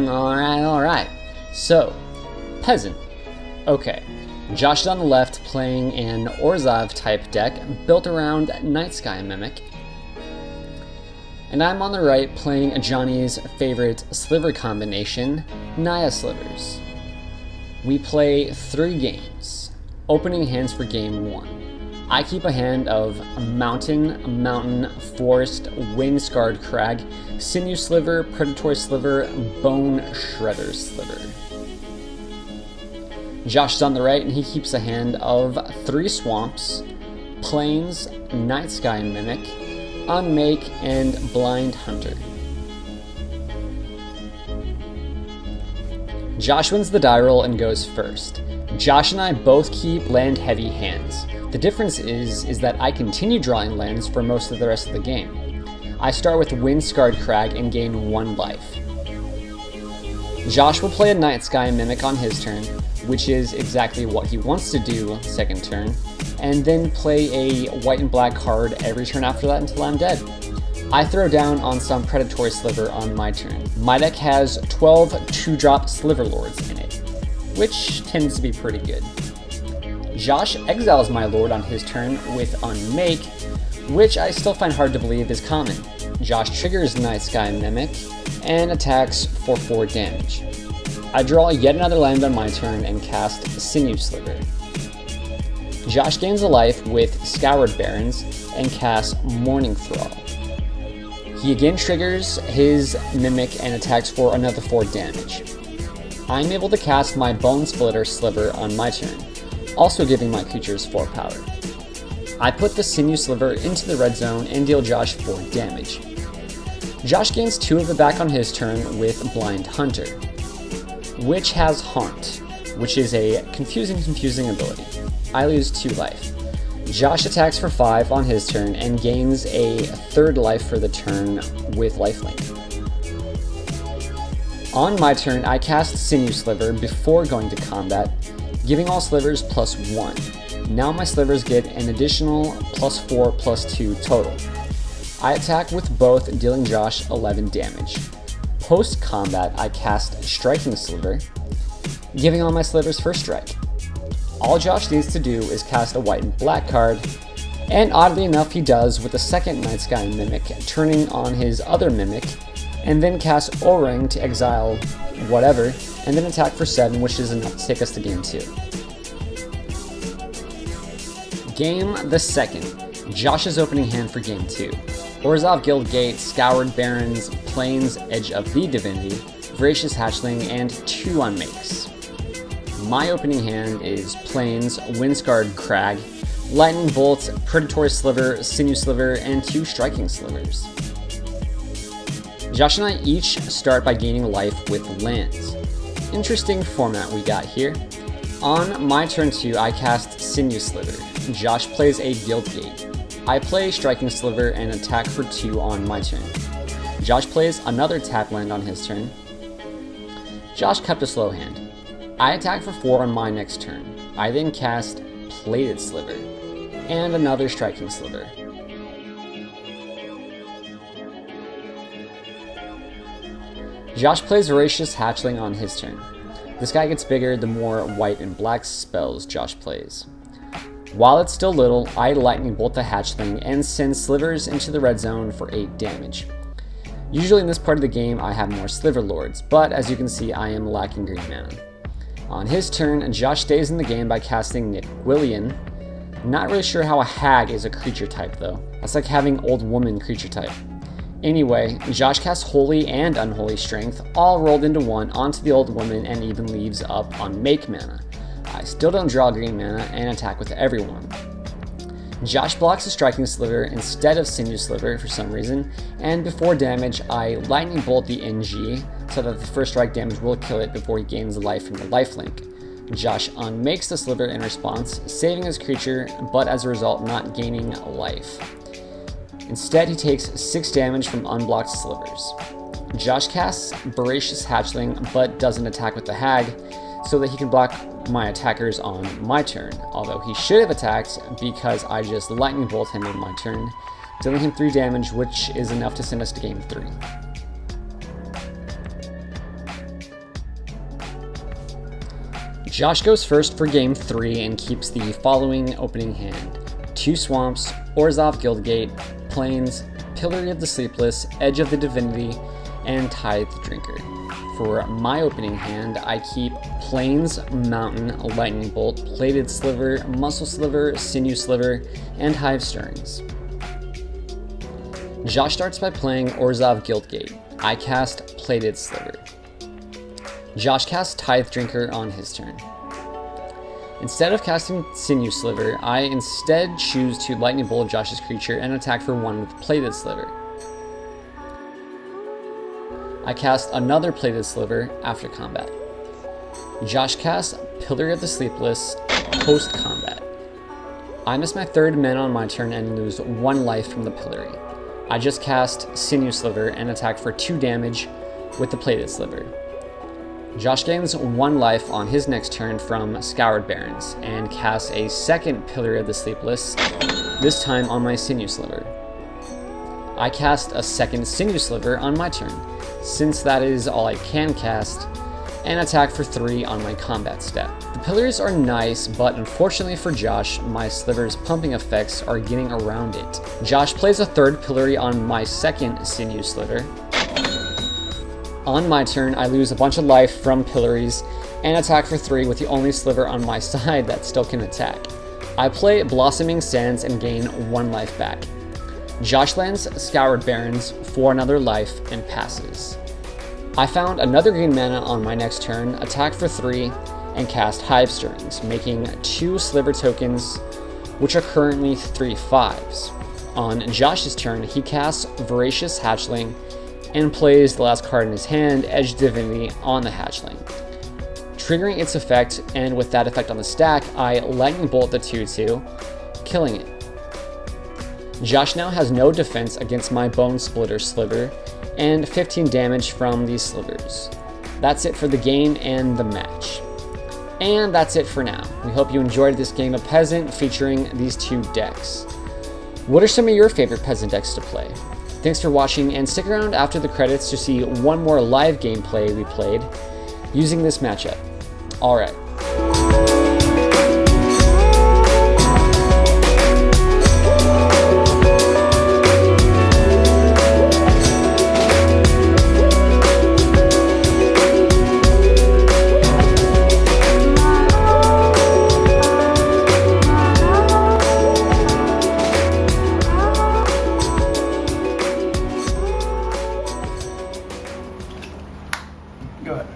Alright. So, Peasant. Okay. Josh is on the left playing an Orzhov type deck built around Night Sky Mimic. And I'm on the right playing Johnny's favorite sliver combination, Naya Slivers. We play 3 games. Opening hands for game 1. I keep a hand of Mountain, Forest, Wind-Scarred Crag, Sinew Sliver, Predatory Sliver, Bone Shredder Sliver. Josh is on the right and he keeps a hand of 3 Swamps, Plains, Night Sky Mimic, Unmake, and Blind Hunter. Josh wins the die roll and goes first. Josh and I both keep land-heavy hands. The difference is that I continue drawing lands for most of the rest of the game. I start with Wind-Scarred Crag and gain 1 life. Josh will play a Night Sky Mimic on his turn, which is exactly what he wants to do second turn, and then play a white and black card every turn after that until I'm dead. I throw down on some Predatory Sliver on my turn. My deck has 12 2-drop Sliver Lords in it, which tends to be pretty good. Josh exiles my Lord on his turn with Unmake, which I still find hard to believe is common. Josh triggers Night Sky Mimic and attacks for 4 damage. I draw yet another land on my turn and cast Sinew Sliver. Josh gains a life with Scoured Barrens and casts Morning Thrall. He again triggers his Mimic and attacks for another 4 damage. I'm able to cast my Bone Splitter Sliver on my turn, also giving my creatures 4 power. I put the Sinew Sliver into the red zone and deal Josh 4 damage. Josh gains 2 of it back on his turn with Blind Hunter, which has Haunt, which is a confusing ability. I lose 2 life. Josh attacks for 5 on his turn and gains a 3rd life for the turn with lifelink. On my turn, I cast Sinew Sliver before going to combat, giving all slivers +1. Now my slivers get an additional +4, +2 total. I attack with both, dealing Josh 11 damage. Post-combat, I cast Striking Sliver, giving all my slivers first strike. All Josh needs to do is cast a white and black card, and oddly enough he does with the second Night Sky Mimic, turning on his other Mimic, and then cast Overrun to exile whatever, and then attack for 7, which is enough to take us to game 2. Game the second. Josh's opening hand for game 2. Orzhov Guildgate, Scoured Barrens, Plains, Edge of the Divinity, Voracious Hatchling, and 2 Unmakes. My opening hand is Plains, Wind-Scarred Crag, Lightning Bolt, Predatory Sliver, Sinew Sliver, and 2 Striking Slivers. Josh and I each start by gaining life with lands. Interesting format we got here. On my turn 2, I cast Sinew Sliver. Josh plays a Guildgate. I play Striking Sliver and attack for 2 on my turn. Josh plays another tap land on his turn. Josh kept a slow hand. I attack for 4 on my next turn. I then cast Plated Sliver and another Striking Sliver. Josh plays Voracious Hatchling on his turn. This guy gets bigger the more white and black spells Josh plays. While it's still little, I Lightning Bolt the Hatchling and send slivers into the red zone for 8 damage. Usually in this part of the game I have more Sliver Lords, but as you can see I am lacking green mana. On his turn, Josh stays in the game by casting Nigwillian. Not really sure how a hag is a creature type though. That's like having old woman creature type. Anyway, Josh casts Holy and Unholy Strength, all rolled into 1 onto the old woman and even leaves up on Make mana. I still don't draw green mana and attack with everyone. Josh blocks a Striking Sliver instead of Sinew Sliver for some reason, and before damage I Lightning Bolt the NG so that the first strike damage will kill it before he gains life from the lifelink. Josh unmakes the Sliver in response, saving his creature, but as a result not gaining life. Instead he takes 6 damage from unblocked slivers. Josh casts Voracious Hatchling but doesn't attack with the hag, so that he can block my attackers on my turn, although he should have attacked because I just Lightning Bolt him in my turn, dealing him 3 damage, which is enough to send us to game 3. Josh goes first for game 3 and keeps the following opening hand: 2 Swamps, Orzhov Guildgate, Plains, Pillory of the Sleepless, Edge of the Divinity, and Tithe Drinker. For my opening hand, I keep Plains, Mountain, Lightning Bolt, Plated Sliver, Muscle Sliver, Sinew Sliver, and Hive Stirrings. Josh starts by playing Orzhov Guildgate. I cast Plated Sliver. Josh casts Tithe Drinker on his turn. Instead of casting Sinew Sliver, I instead choose to Lightning Bolt Josh's creature and attack for 1 with Plated Sliver. I cast another Plated Sliver after combat. Josh casts Pillar of the Sleepless post-combat. I miss my 3rd mana on my turn and lose 1 life from the Pillory. I just cast Sinew Sliver and attack for 2 damage with the Plated Sliver. Josh gains 1 life on his next turn from Scoured Barrens and casts a 2nd Pillar of the Sleepless, this time on my Sinew Sliver. I cast a 2nd Sinew Sliver on my turn, since that is all I can cast, and attack for 3 on my combat step. The pillars are nice, but unfortunately for Josh, my Sliver's pumping effects are getting around it. Josh plays a 3rd Pillory on my 2nd Sinew Sliver. On my turn, I lose a bunch of life from Pillories and attack for 3 with the only Sliver on my side that still can attack. I play Blossoming Sands and gain 1 life back. Josh lands Scoured Barrens for another life and passes. I found another green mana on my next turn, attack for 3, and cast Hive Stirrings, making 2 Sliver tokens, which are currently 3 5s. On Josh's turn, he casts Voracious Hatchling and plays the last card in his hand, Edge Divinity, on the Hatchling. Triggering its effect, and with that effect on the stack, I Lightning Bolt the 2/2, killing it. Josh now has no defense against my Bone Splitter Sliver, and 15 damage from these Slivers. That's it for the game and the match. And that's it for now. We hope you enjoyed this game of Peasant featuring these 2 decks. What are some of your favorite Peasant decks to play? Thanks for watching, and stick around after the credits to see one more live gameplay we played using this matchup. Alright. Go ahead.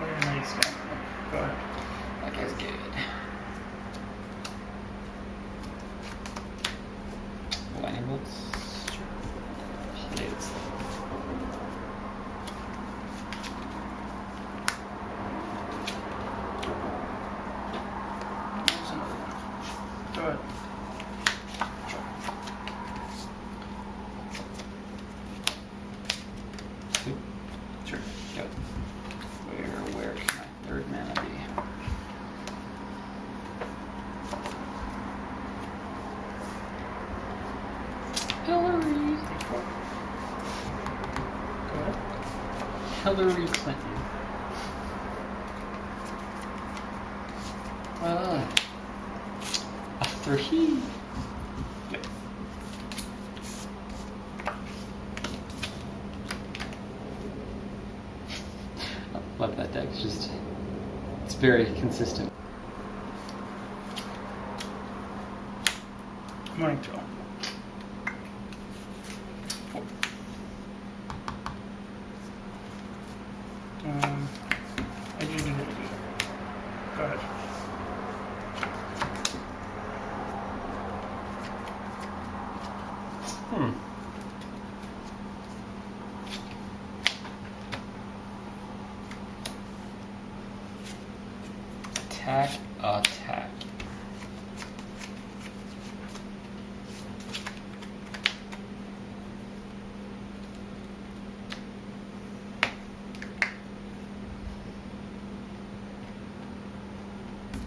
Very nice guy. Go ahead. That guy's good. Lightning bolts. Blades. Go ahead. Sure. Go. Where can my 3rd mana be? Hillary. Go ahead. Hillary Clinton. A 3. Good. Love that deck. It's very consistent. Morning, Joe. I do. Go ahead. Attack.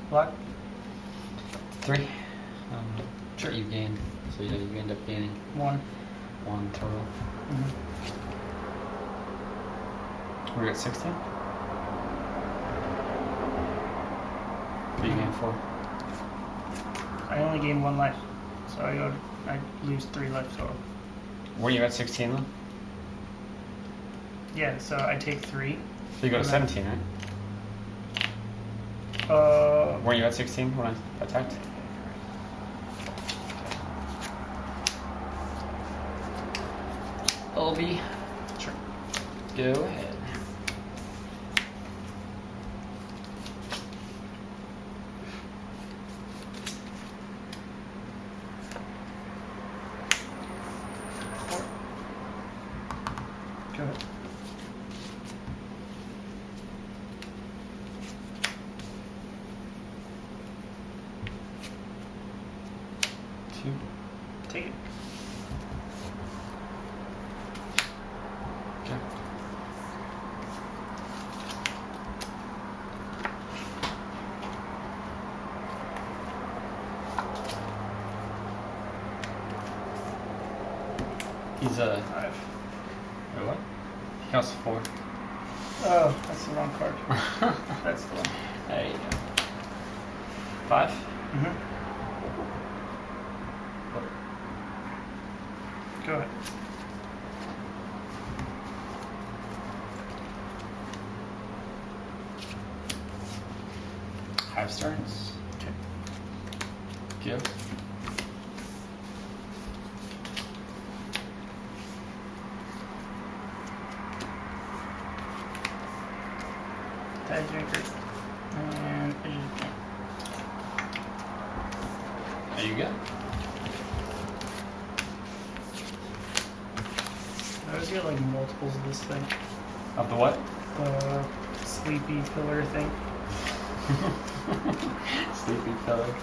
Black. 3. Sure, you gain. So yeah, you end up gaining 1. 1 total. Mm-hmm. We're at 16? But you gain 4. I only gain 1 life, so I lose 3 life total. Were you at 16 then? Yeah, so I take 3. So you go to 17, right? Weren't you at 16 when I attacked? Obi. Sure. Go ahead. Go ahead. Take it. Okay. He's a 5. wait, what? He counts to 4. Oh, that's the wrong card. That's the one. There you go. 5? Mm-hmm. Go ahead. Hive starts. Okay. Give. Tag drinker. And Peasant. There you go. I always get like multiples of this thing. Of the what? The sleepy pillar thing. Sleepy pillar.